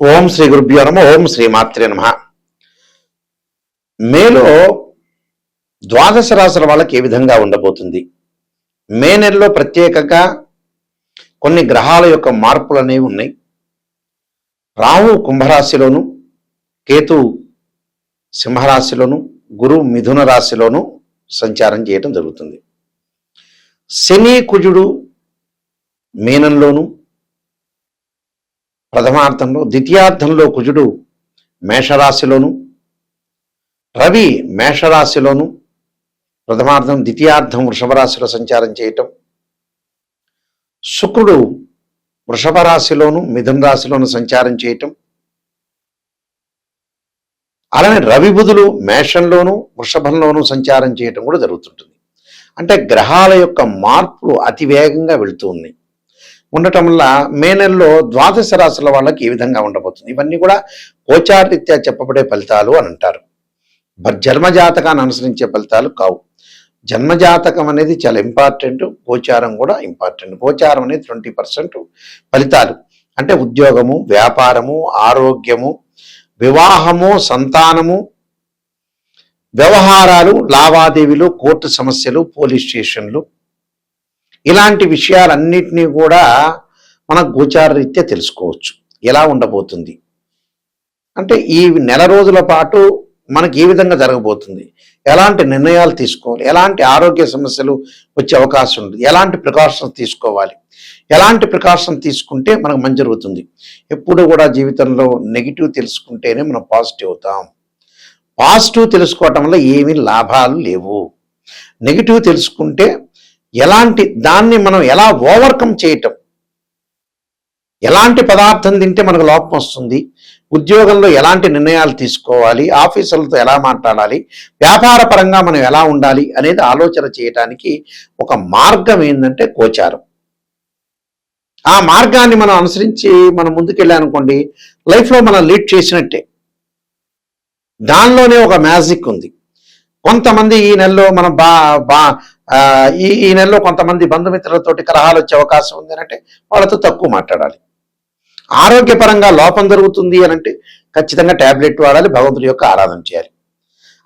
ఓం శ్రీ గురుభ్యో నమః. ఓం శ్రీ మాత్రే నమః. మేలో ద్వాదశ రాశుల వాళ్ళకి ఏ విధంగా ఉండబోతుంది? మే నెలలో ప్రత్యేకంగా కొన్ని గ్రహాల యొక్క మార్పులు అనేవి ఉన్నాయి. రాహు కుంభరాశిలోను, కేతు సింహరాశిలోను, గురు మిథున రాశిలోను సంచారం చేయటం జరుగుతుంది. శని కుజుడు మీనంలోను, ప్రథమార్థంలో, ద్వితీయార్థంలో కుజుడు మేషరాశిలోను, రవి మేషరాశిలోను, ప్రథమార్థం ద్వితీయార్థం వృషభ రాశిలో సంచారం చేయటం, శుక్రుడు వృషభ రాశిలోను మిథున రాశిలోను సంచారం చేయటం, అలానే రవి బుధులు మేషంలోను వృషభంలోను సంచారం చేయటం కూడా జరుగుతుంటుంది. అంటే గ్రహాల యొక్క మార్పులు అతి వేగంగా వెళుతూ ఉన్నాయి. ఉండటం వల్ల మే నెలలో ద్వాదశ రాశుల వాళ్ళకి ఏ విధంగా ఉండబోతుంది? ఇవన్నీ కూడా గోచారరీత్యా చెప్పబడే ఫలితాలు అని అంటారు. జన్మజాతకాన్ని అనుసరించే ఫలితాలు కావు. జన్మజాతకం అనేది చాలా ఇంపార్టెంట్, గోచారం కూడా ఇంపార్టెంట్. గోచారం అనేది 20% ఫలితాలు. అంటే ఉద్యోగము, వ్యాపారము, ఆరోగ్యము, వివాహము, సంతానము, వ్యవహారాలు, లావాదేవీలు, కోర్టు సమస్యలు, పోలీస్ స్టేషన్లు, ఇలాంటి విషయాలన్నింటినీ కూడా మన గోచార రీత్యా తెలుసుకోవచ్చు. ఎలా ఉండబోతుంది అంటే ఈ నెల రోజుల పాటు మనకి ఏ విధంగా జరగబోతుంది, ఎలాంటి నిర్ణయాలు తీసుకోవాలి, ఎలాంటి ఆరోగ్య సమస్యలు వచ్చే అవకాశం ఉంది, ఎలాంటి ప్రికాషన్స్ తీసుకోవాలి, ఎలాంటి ప్రికాషన్ తీసుకుంటే మనకు మంచి జరుగుతుంది. ఎప్పుడు కూడా జీవితంలో నెగిటివ్ తెలుసుకుంటేనే మనం పాజిటివ్ అవుతాం. పాజిటివ్ తెలుసుకోవటం వల్ల ఏమీ లాభాలు లేవు. నెగిటివ్ తెలుసుకుంటే ఎలాంటి దాన్ని మనం ఎలా ఓవర్కమ్ చేయటం, ఎలాంటి పదార్థం తింటే మనకు లోపం వస్తుంది, ఉద్యోగంలో ఎలాంటి నిర్ణయాలు తీసుకోవాలి, ఆఫీసర్లతో ఎలా మాట్లాడాలి, వ్యాపార పరంగా మనం ఎలా ఉండాలి అనేది ఆలోచన చేయటానికి ఒక మార్గం ఏంటంటే గోచారం. ఆ మార్గాన్ని మనం అనుసరించి మనం ముందుకెళ్ళానుకోండి, లైఫ్లో మనం లీడ్ చేసినట్టే. దానిలోనే ఒక మ్యాజిక్ ఉంది. కొంతమంది ఈ నెలలో మనం ఈ నెలలో కొంతమంది బంధుమిత్రులతోటి కలహాలు వచ్చే అవకాశం ఉంది అని అంటే వాళ్ళతో తక్కువ మాట్లాడాలి. ఆరోగ్యపరంగా లోపం జరుగుతుంది అని అంటే ఖచ్చితంగా ట్యాబ్లెట్ వాడాలి, భగవంతుడి యొక్క ఆరాధన చేయాలి.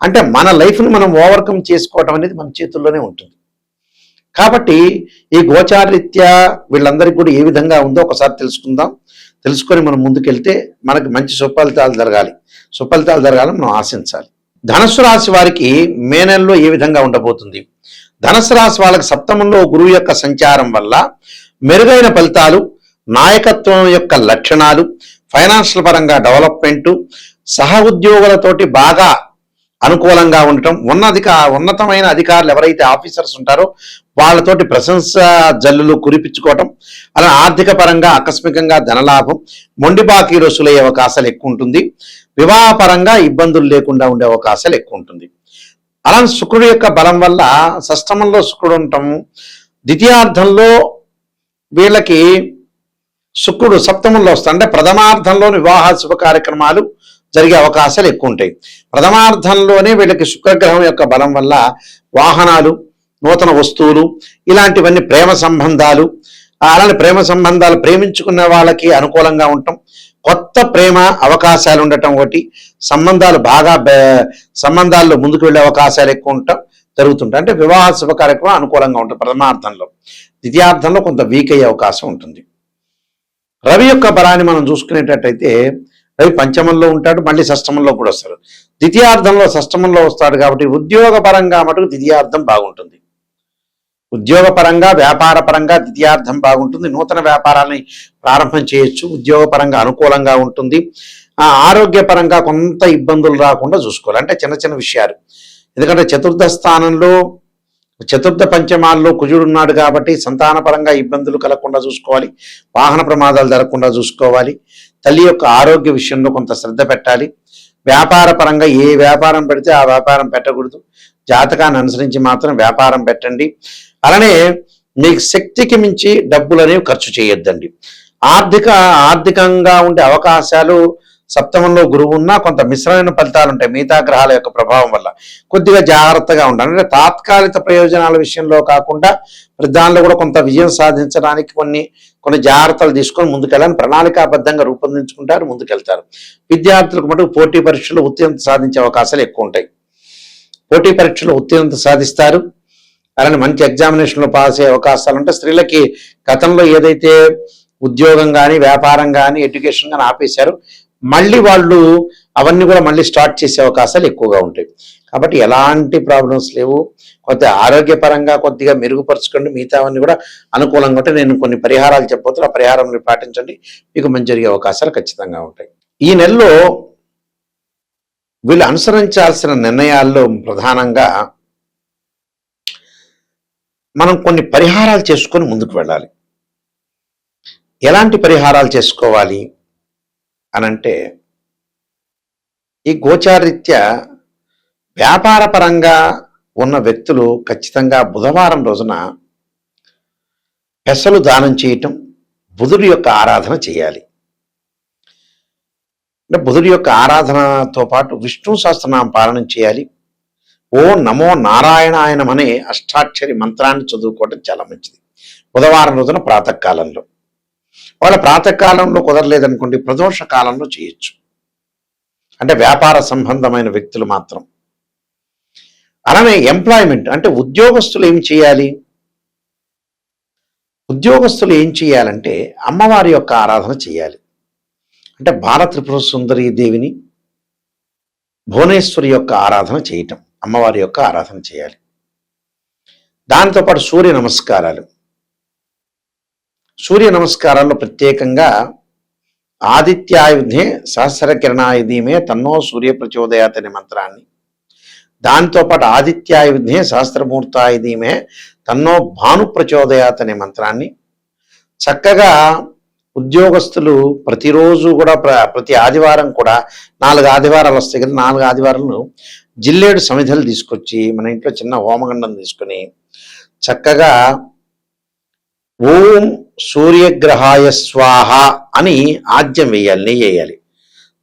అంటే మన లైఫ్ని మనం ఓవర్కమ్ చేసుకోవటం అనేది మన చేతుల్లోనే ఉంటుంది. కాబట్టి ఈ గోచారరీత్యా వీళ్ళందరికీ కూడా ఏ విధంగా ఉందో ఒకసారి తెలుసుకుందాం. తెలుసుకొని మనం ముందుకెళ్తే మనకి మంచి సుఫలితాలు జరగాలని మనం ఆశించాలి. ధనుస్సు రాశి వారికి మే నెలలో ఏ విధంగా ఉండబోతుంది? ధనుస్సు రాశి వాళ్ళకి సప్తమంలో గురువు యొక్క సంచారం వల్ల మెరుగైన ఫలితాలు, నాయకత్వం యొక్క లక్షణాలు, ఫైనాన్షియల్ పరంగా డెవలప్మెంటు, సహ ఉద్యోగులతోటి బాగా అనుకూలంగా ఉండటం, ఉన్నతమైన అధికారులు ఎవరైతే ఆఫీసర్స్ ఉంటారో వాళ్ళతోటి ప్రశంస జల్లులు కురిపించుకోవటం, అలా ఆర్థిక పరంగా ఆకస్మికంగా ధనలాభం, మొండి బాకీ వసూలయ్యే అవకాశాలు ఎక్కువ ఉంటుంది. వివాహపరంగా ఇబ్బందులు లేకుండా ఉండే అవకాశాలు ఎక్కువ ఉంటుంది. అలా శుక్రుడు యొక్క బలం వల్ల షష్టమంలో శుక్రుడు ఉండటం, ద్వితీయార్థంలో వీళ్ళకి శుక్రుడు సప్తమంలో వస్తాడు. అంటే ప్రథమార్థంలో వివాహ శుభ కార్యక్రమాలు జరిగే అవకాశాలు ఎక్కువ ఉంటాయి. ప్రథమార్థంలోనే వీళ్ళకి శుక్రగ్రహం యొక్క బలం వల్ల వాహనాలు, నూతన వస్తువులు, ఇలాంటివన్నీ ప్రేమ సంబంధాలు, అలానే ప్రేమ సంబంధాలు ప్రేమించుకున్న వాళ్ళకి అనుకూలంగా ఉండటం, కొత్త ప్రేమ అవకాశాలు ఉండటం, ఒకటి సంబంధాల్లో ముందుకు వెళ్ళే అవకాశాలు ఎక్కువ ఉండటం జరుగుతుంటాయి. అంటే వివాహ శుభ కార్యక్రమం అనుకూలంగా ఉంటుంది ప్రథమార్థంలో. ద్వితీయార్థంలో కొంత వీక్ అయ్యే అవకాశం ఉంటుంది. రవి యొక్క బలాన్ని మనం చూసుకునేటట్టయితే రవి పంచమంలో ఉంటాడు, మళ్ళీ షష్టమంలో కూడా వస్తాడు. ద్వితీయార్థంలో షష్టమంలో వస్తాడు కాబట్టి ఉద్యోగ పరంగా మటుకు ద్వితీయార్థం బాగుంటుంది. ఉద్యోగపరంగా, వ్యాపార పరంగా ద్వితీయార్థం బాగుంటుంది. నూతన వ్యాపారాన్ని ప్రారంభం చేయొచ్చు. ఉద్యోగపరంగా అనుకూలంగా ఉంటుంది. ఆరోగ్యపరంగా కొంత ఇబ్బందులు రాకుండా చూసుకోవాలి. అంటే చిన్న చిన్న విషయాలు. ఎందుకంటే చతుర్థ స్థానంలో, చతుర్థ పంచమాల్లో కుజుడు ఉన్నాడు కాబట్టి సంతానపరంగా ఇబ్బందులు కలగకుండా చూసుకోవాలి. వాహన ప్రమాదాలు జరగకుండా చూసుకోవాలి. తల్లి యొక్క ఆరోగ్య విషయంలో కొంత శ్రద్ధ పెట్టాలి. వ్యాపార పరంగా ఏ వ్యాపారం పెడితే ఆ వ్యాపారం పెట్టకూడదు. జాతకాన్ని అనుసరించి మాత్రం వ్యాపారం పెట్టండి. అలానే మీకు శక్తికి మించి డబ్బులు అనేవి ఖర్చు చేయొద్దండి. ఆర్థికంగా ఉండే అవకాశాలు సప్తమంలో గురువు ఉన్నా కొంత మిశ్రమైన ఫలితాలు ఉంటాయి మిగతా గ్రహాల యొక్క ప్రభావం వల్ల. కొద్దిగా జాగ్రత్తగా ఉండాలి. అంటే తాత్కాలిక ప్రయోజనాల విషయంలో కాకుండా దానిలో కూడా కొంత విజయం సాధించడానికి కొన్ని జాగ్రత్తలు తీసుకొని ముందుకెళ్ళాలని ప్రణాళికాబద్ధంగా రూపొందించుకుంటారు, ముందుకెళ్తారు. విద్యార్థులకు మటుకు పోటీ పరీక్షలు ఉత్తీర్ణత సాధించే అవకాశాలు ఎక్కువ ఉంటాయి. పోటీ పరీక్షలు ఉత్తీర్ణత సాధిస్తారు. అలానే మంచి ఎగ్జామినేషన్లో పాస్ అయ్యే అవకాశాలు ఉంటాయి. స్త్రీలకి గతంలో ఏదైతే ఉద్యోగం కానీ వ్యాపారం కానీ ఎడ్యుకేషన్ కానీ ఆపేశారు, మళ్ళీ వాళ్ళు అవన్నీ కూడా మళ్ళీ స్టార్ట్ చేసే అవకాశాలు ఎక్కువగా ఉంటాయి. కాబట్టి ఎలాంటి ప్రాబ్లమ్స్ లేవు. కొద్దిగా ఆరోగ్యపరంగా కొద్దిగా మెరుగుపరచుకోండి. మిగతావన్నీ కూడా అనుకూలంగా ఉంటే నేను కొన్ని పరిహారాలు చెప్పబోతున్నా. ఆ పరిహారం పాటించండి, మీకు మంచి జరిగే అవకాశాలు ఖచ్చితంగా ఉంటాయి. ఈ నెలలో వీళ్ళు అనుసరించాల్సిన నిర్ణయాల్లో ప్రధానంగా మనం కొన్ని పరిహారాలు చేసుకొని ముందుకు వెళ్ళాలి. ఎలాంటి పరిహారాలు చేసుకోవాలి అనంటే, ఈ గోచారీత్యా వ్యాపార పరంగా ఉన్న వ్యక్తులు ఖచ్చితంగా బుధవారం రోజున పెసలు దానం చేయటం, బుధుడి యొక్క ఆరాధన చేయాలి. అంటే బుధుడి యొక్క ఆరాధనతో పాటు విష్ణు సహస్రనామ పాలన చేయాలి. ఓ నమో నారాయణాయనం అనే అష్టాక్షరి మంత్రాన్ని చదువుకోవడం చాలా మంచిది బుధవారం రోజున ప్రాతకాలంలో. వాళ్ళ ప్రాతకాలంలో కుదరలేదనుకోండి, ప్రదోష కాలంలో చేయొచ్చు. అంటే వ్యాపార సంబంధమైన వ్యక్తులు మాత్రం. అలానే ఎంప్లాయ్మెంట్ అంటే ఉద్యోగస్తులు ఏం చేయాలి? ఉద్యోగస్తులు ఏం చేయాలంటే అమ్మవారి యొక్క ఆరాధన చేయాలి. అంటే బాల త్రిపుర సుందరీ దేవిని, భువనేశ్వరి యొక్క ఆరాధన చేయటం, అమ్మవారి యొక్క ఆరాధన చేయాలి. దాంతోపాటు సూర్య నమస్కారాలు. సూర్య నమస్కారాల్లో ప్రత్యేకంగా ఆదిత్యాయుధే సహస్ర కిరణాయుధీమే తన్నో సూర్య ప్రచోదయాత్ అనే మంత్రాన్ని, దాంతోపాటు ఆదిత్యాయుధే సహస్రమూర్తాయుధీమే తన్నో భాను ప్రచోదయాత్ అనే మంత్రాన్ని చక్కగా ఉద్యోగస్తులు ప్రతిరోజు కూడా ప్రతి ఆదివారం కూడా 4 ఆదివారాలు వస్తాయి కదా, 4 ఆదివారాలను జిల్లేడు సమిధలు తీసుకొచ్చి మన ఇంట్లో చిన్న హోమగండం తీసుకొని చక్కగా ఓం సూర్యగ్రహాయ స్వాహ అని ఆజ్యం వేయాలి, నెయ్యి వేయాలి.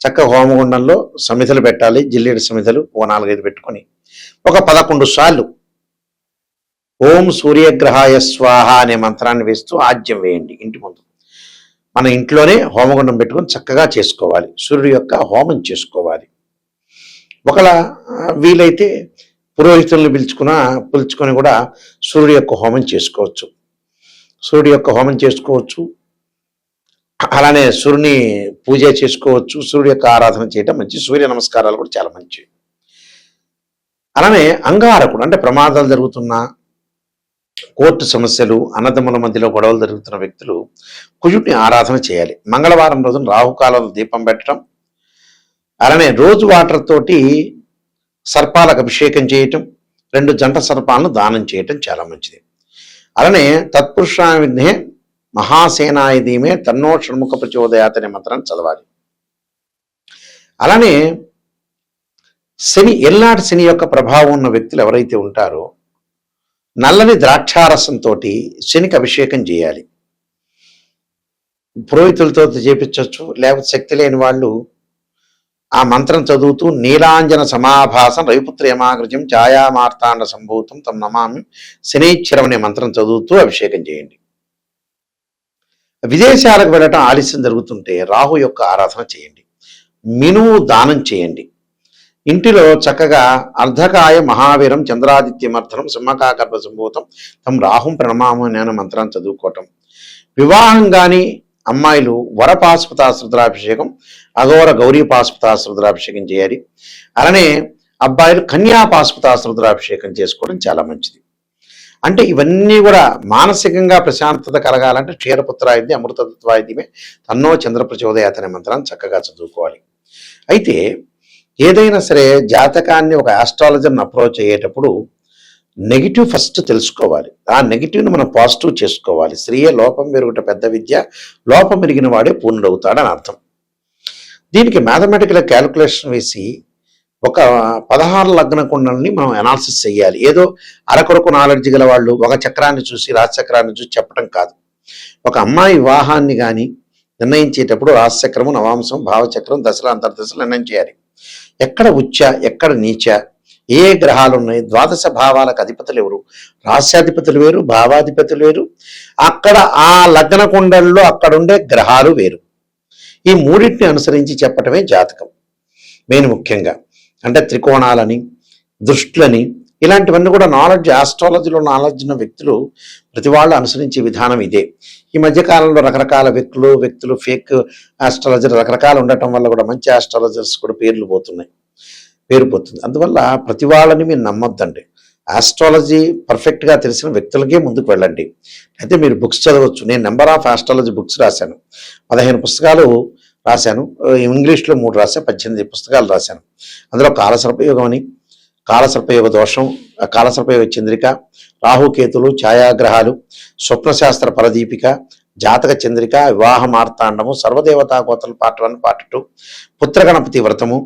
చక్కగా హోమగుండంలో సమిధలు పెట్టాలి, జిల్లేడు సమిధలు ఓ 4-5 పెట్టుకొని ఒక 11 సార్లు ఓం సూర్యగ్రహాయ స్వాహ అనే మంత్రాన్ని వేస్తూ ఆజ్యం వేయండి ఇంటి ముందు. మన ఇంట్లోనే హోమగుండం పెట్టుకొని చక్కగా చేసుకోవాలి, సూర్యుడి యొక్క హోమం చేసుకోవాలి. ఒకలా వీలైతే పురోహితులను పిలుచుకొని కూడా సూర్యుడి యొక్క హోమం చేసుకోవచ్చు. సూర్యుడి యొక్క హోమం చేసుకోవచ్చు, అలానే సూర్యుని పూజ చేసుకోవచ్చు. సూర్యుడి యొక్క ఆరాధన చేయడం మంచి. సూర్య నమస్కారాలు కూడా చాలా మంచి. అలానే అంగారకుడు అంటే ప్రమాదాలు జరుగుతున్నా, కోర్టు సమస్యలు, అన్నదమ్ముల మధ్యలో గొడవలు జరుగుతున్న వ్యక్తులు కుజుడిని ఆరాధన చేయాలి. మంగళవారం రోజున రాహుకాలంలో దీపం పెట్టడం, అలానే రోజు వాటర్ తోటి సర్పాలకు అభిషేకం చేయటం, 2 జంట సర్పాలను దానం చేయటం చాలా మంచిది. అలానే తత్పురుషావిధే మహాసేనాయుధీమే తన్నో షణ్ముఖ ప్రచోదయాత్ అనే మంత్రాన్ని చదవాలి. అలానే శని, ఎల్లాటి శని యొక్క ప్రభావం ఉన్న వ్యక్తులు ఎవరైతే ఉంటారో నల్లని ద్రాక్షారసంతో శనికి అభిషేకం చేయాలి. పురోహితులతో చేపించవచ్చు, లేకపోతే శక్తి లేని వాళ్ళు ఆ మంత్రం చదువుతూ నీలాంజన సమాభాసం రవిపుత్రేమాగ్రజం ఛాయామార్తాండ సంభూతం తమ నమామి శనైశ్వరం అనే మంత్రం చదువుతూ అభిషేకం చేయండి. విదేశాలకు వెళ్ళటం ఆలస్యం జరుగుతుంటే రాహు యొక్క ఆరాధన చేయండి. మినుము దానం చేయండి. ఇంటిలో చక్కగా అర్ధకాయ మహావీరం చంద్రాదిత్యమర్థనం సింహకాకర్భ సంభూతం తమ రాహుం ప్రణమాము అనే మంత్రాన్ని చదువుకోవటం. వివాహం కానీ అమ్మాయిలు వరపాశుపతాస్ రుద్రాభిషేకం, అఘోర గౌరీ పాశుపతాస్ రుద్రాభిషేకం చేయాలి. అలానే అబ్బాయిలు కన్యాపాశుపతాస్ రుద్రాభిషేకం చేసుకోవడం చాలా మంచిది. అంటే ఇవన్నీ కూడా మానసికంగా ప్రశాంతత కలగాలంటే క్షీరపుత్రాయుధి అమృతత్వాయుధిమే తన్నో చంద్ర ప్రచోదయాత్ అనే మంత్రాన్ని చక్కగా చదువుకోవాలి. అయితే ఏదైనా సరే జాతకాన్ని ఒక ఆస్ట్రాలజర్ని అప్రోచ్ అయ్యేటప్పుడు నెగిటివ్ ఫస్ట్ తెలుసుకోవాలి. ఆ నెగిటివ్ని మనం పాజిటివ్ చేసుకోవాలి. స్త్రీయే లోపం పెరుగుట పెద్ద విద్య, లోపం పెరిగిన వాడే పూర్ణుడవుతాడని అర్థం. దీనికి మ్యాథమెటికల్ క్యాలిక్యులేషన్ వేసి ఒక 16 లగ్న కుండల్ని మనం అనాలిసిస్ చేయాలి. ఏదో అరకొరకు నాలెడ్జ్ గల వాళ్ళు ఒక చక్రాన్ని చూసి రాశిచక్రాన్ని చూసి చెప్పడం కాదు. ఒక అమ్మాయి వివాహాన్ని కానీ నిర్ణయించేటప్పుడు రాశిచక్రము, నవాంశం, భావచక్రం, దశలు, అంతర్దశలు నిర్ణయం చేయాలి. ఎక్కడ ఉచ్చ, ఎక్కడ నీచ, ఏ గ్రహాలు ఉన్నాయి, ద్వాదశ భావాలకు అధిపతులు ఎవరు, రాశ్యాధిపతులు వేరు, భావాధిపతులు వేరు, అక్కడ ఆ లగ్న కుండల్లో అక్కడుండే గ్రహాలు వేరు. ఈ మూడింటిని అనుసరించి చెప్పటమే జాతకం. మెయిన్ ముఖ్యంగా అంటే త్రికోణాలని, దృష్టులని, ఇలాంటివన్నీ కూడా నాలెడ్జ్, ఆస్ట్రాలజీలో నాలెడ్జ్ ఉన్న వ్యక్తులు ప్రతి వాళ్ళు అనుసరించే విధానం ఇదే. ఈ మధ్యకాలంలో రకరకాల వ్యక్తులు ఫేక్ ఆస్ట్రాలజర్ రకరకాలు ఉండటం వల్ల కూడా మంచి ఆస్ట్రాలజర్స్ కూడా పేరు పోతుంది. అందువల్ల ప్రతి వాళ్ళని మీరు నమ్మొద్దండి. ఆస్ట్రాలజీ పర్ఫెక్ట్గా తెలిసిన వ్యక్తులకే ముందుకు వెళ్ళండి. అయితే మీరు బుక్స్ చదవచ్చు. నేను నెంబర్ ఆఫ్ ఆస్ట్రాలజీ బుక్స్ రాశాను, 15 పుస్తకాలు రాశాను. ఇంగ్లీష్లో 3 రాశాను, 18 పుస్తకాలు రాశాను. అందులో కాలసర్పయోగం అని, కాలసర్పయోగ దోషం, కాలసర్పయోగ చంద్రిక, రాహుకేతులు, ఛాయాగ్రహాలు, స్వప్నశాస్త్ర పరదీపిక, జాతక చంద్రిక, వివాహ మార్తాండము, సర్వదేవతా కోతలు పార్ట్ 1, పార్ట్ 2, పుత్రగణపతి వ్రతము,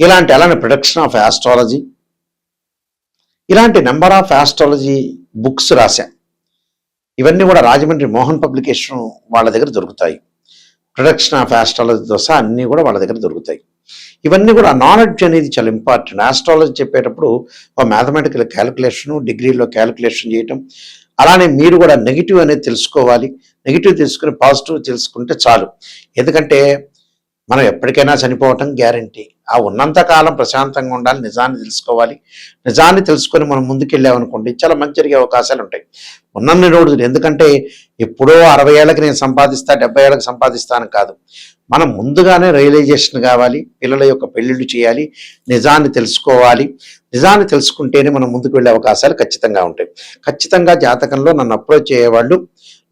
అలానే ప్రొడక్షన్ ఆఫ్ ఆస్ట్రాలజీ, ఇలాంటి నెంబర్ ఆఫ్ ఆస్ట్రాలజీ బుక్స్ రాశా. ఇవన్నీ కూడా రాజమండ్రి మోహన్ పబ్లికేషన్ వాళ్ళ దగ్గర దొరుకుతాయి. ప్రొడక్షన్ ఆఫ్ ఆస్ట్రాలజీతో సహా అన్నీ కూడా వాళ్ళ దగ్గర దొరుకుతాయి. ఇవన్నీ కూడా నాలెడ్జ్ అనేది చాలా ఇంపార్టెంట్. ఆస్ట్రాలజీ చెప్పేటప్పుడు ఒక మ్యాథమెటికల్ క్యాలిక్యులేషను, డిగ్రీలో క్యాలిక్యులేషన్ చేయటం, అలానే మీరు కూడా నెగిటివ్ అనేది తెలుసుకోవాలి. నెగిటివ్ తెలుసుకుని పాజిటివ్ తెలుసుకుంటే చాలు. ఎందుకంటే మనం ఎప్పటికైనా చనిపోవటం గ్యారంటీ. ఆ ఉన్నంతకాలం ప్రశాంతంగా ఉండాలి, నిజాన్ని తెలుసుకోవాలి. నిజాన్ని తెలుసుకొని మనం ముందుకెళ్ళామనుకోండి చాలా మంచి జరిగే అవకాశాలు ఉంటాయి. ఉన్నన్ని రోజులు, ఎందుకంటే ఎప్పుడో 60 ఏళ్ళకి నేను సంపాదిస్తా, 70 ఏళ్ళకి సంపాదిస్తాను కాదు. మనం ముందుగానే రియలైజేషన్ కావాలి, పిల్లల యొక్క పెళ్ళిళ్ళు చేయాలి, నిజాన్ని తెలుసుకోవాలి. నిజాన్ని తెలుసుకుంటేనే మనం ముందుకు వెళ్ళే అవకాశాలు ఖచ్చితంగా ఉంటాయి. ఖచ్చితంగా జాతకంలో నన్ను అప్రోచ్ అయ్యేవాళ్ళు,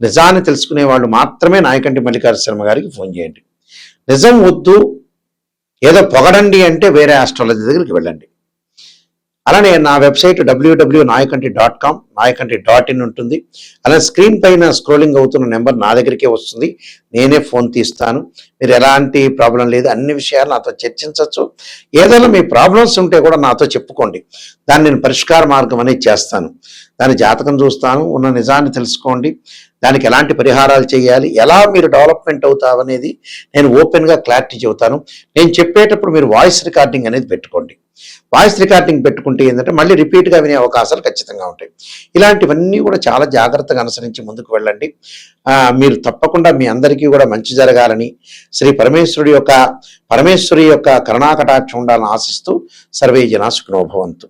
నిజాన్ని తెలుసుకునే వాళ్ళు మాత్రమే నాయకంటి మల్లికార్జున శర్మ గారికి ఫోన్ చేయండి. నిజం వద్దు, ఏదో పొగడండి అంటే వేరే ఆస్ట్రాలజీ దగ్గరికి వెళ్ళండి. అలానే నా వెబ్సైట్ www.nayakanti.com, nayakanti.in ఉంటుంది. అలానే స్క్రీన్ పైన స్క్రోలింగ్ అవుతున్న నెంబర్ నా దగ్గరికే వస్తుంది. నేనే ఫోన్ తీస్తాను. మీరు ఎలాంటి ప్రాబ్లం లేదు, అన్ని విషయాలు నాతో చర్చించవచ్చు. ఏదైనా మీ ప్రాబ్లమ్స్ ఉంటే కూడా నాతో చెప్పుకోండి. దాన్ని నేను పరిష్కార మార్గం అనేది చేస్తాను. దాని జాతకం చూస్తాను, ఉన్న నిజాన్ని తెలుసుకోండి, దానికి ఎలాంటి పరిహారాలు చేయాలి, ఎలా మీరు డెవలప్మెంట్ అవుతావనేది నేను ఓపెన్గా క్లారిటీ చెబుతాను. నేను చెప్పేటప్పుడు మీరు వాయిస్ రికార్డింగ్ అనేది పెట్టుకోండి. వాయిస్ రికార్డింగ్ పెట్టుకుంటే ఏంటంటే మళ్ళీ రిపీట్గా వినే అవకాశాలు ఖచ్చితంగా ఉంటాయి. ఇలాంటివన్నీ కూడా చాలా జాగ్రత్తగా అనుసరించి ముందుకు వెళ్ళండి. మీరు తప్పకుండా మీ అందరికీ కూడా మంచి జరగాలని, శ్రీ పరమేశ్వరి యొక్క కరుణాకటాక్షం ఉండాలని ఆశిస్తూ సర్వే జనా సుఖినో భవంతు.